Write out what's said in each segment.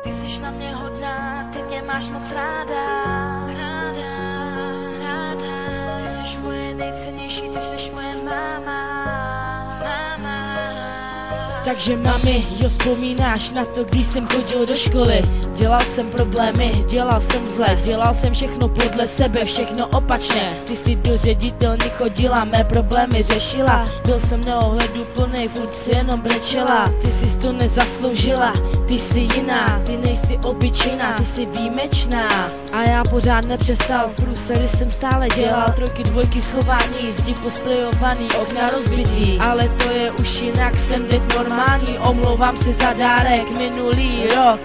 Ty jsi na mě hodná, ty mě máš moc ráda. Ty jsi moje nejcennější, ty jsi moje máma. Takže mami, jo, vzpomínáš na to, když jsem chodil do školy. Dělal jsem problémy, dělal jsem zle, dělal jsem všechno podle sebe, všechno opačně. Ty si do ředitelny chodila, mé problémy řešila. Byl jsem neohleduplnej, furt si jenom brečela. Ty jsi to nezasloužila, ty jsi jiná, ty nejsi obyčejná, ty jsi výjimečná. A já pořád nepřestal, průsery jsem stále dělal. Trojky, dvojky, schování, zdi posprejovaný, okna rozbitý. Ale to je už jinak, jsem teď normální. Omlouvám se za dárek minulý rok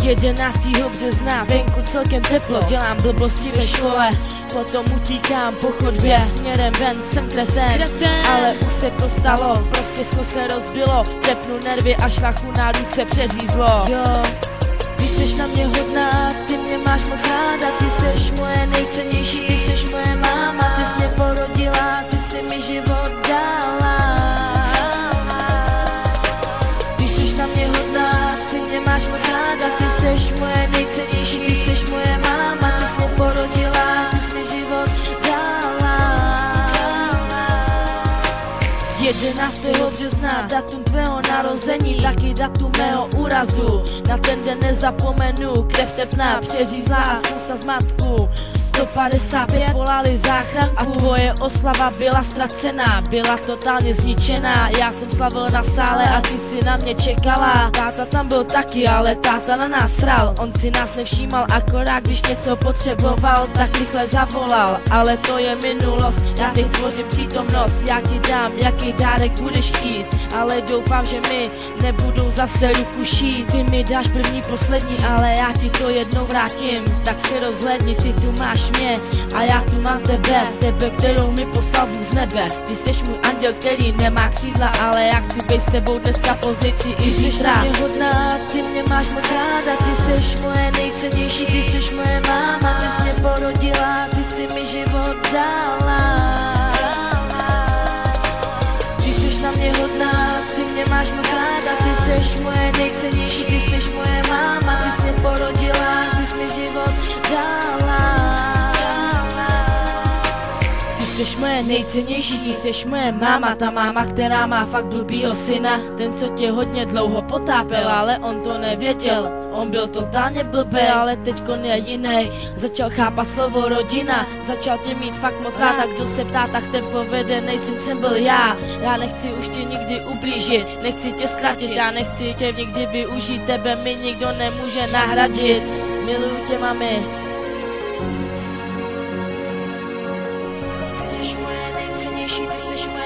11. března, venku celkem teplo. Dělám blbosti ve škole, potom utíkám po chodbě směrem ven, jsem kretén. Ale už se to stalo, prostě sklo se rozbilo. Tepnu nervy a šlachu na ruce přeřízlo. Jo, ty jsi na mě hodná, ty mě máš moc ráda. Ty jsi moje nejcennější, ty jsi moje máma. Ty jsi mě porodila, ty jsi mi život dala. Na mě hodná, ty mě máš moc ráda. Ty jsi moje nejcennější, ty jsi moje máma. Ty jsi mě porodila, ty jsi mi život dala. 11. března, datum tvého narození, taky datum mého úrazu. Na ten den nezapomenu, krev tepná, přeřízlá, spousta zmatků. 155 volali záchranku a tvoje oslava byla ztracená, byla totálně zničená. Já jsem slavil na sále a ty si na mě čekala. Táta tam byl taky, ale táta na nás sral. On si nás nevšímal, akorát když něco potřeboval, tak rychle zavolal. Ale to je minulost, já teď tvořím přítomnost. Já ti dám, jaký dárek budeš chtít, ale doufám, že mi nebudou zase ruku šít. Ty mi dáš první, poslední, ale já ti to jednou vrátím. Tak si rozhlédni, ty tu máš mě a já tu mám tebe, kterou mi poslal Bůh z nebe. Ty jsi můj anděl, který nemá křídla, ale já chci být s tebou dneska pozici i zítra. Ty jsi na mě hodná, ty mě máš moc ráda. Ty jsi moje nejcennější, ty jsi moje máma. Ty jsi mě porodila, ty jsi mi život dala. Ty jsi na mě hodná, ty mě máš moc ráda. Ty jsi moje nejcennější, ty jsi moje máma. Ty jsi mě porodila, ty jsi mi život dala. Ty jsi moje nejcennější, ty jsi moje máma. Ta máma, která má fakt blbýho syna. Ten, co tě hodně dlouho potápěl, ale on to nevěděl. On byl totálně blbý, ale teďkon je jiný. Začal chápat slovo rodina, začal tě mít fakt moc rád. A kdo se ptá, tak ten povedenej syn jsem byl já. Já nechci už tě nikdy ublížit, nechci tě ztratit, já nechci tě nikdy využít. Tebe mi nikdo nemůže nahradit. Miluju tě, mami. Ty jsi moje nejcennější, ty jsi moje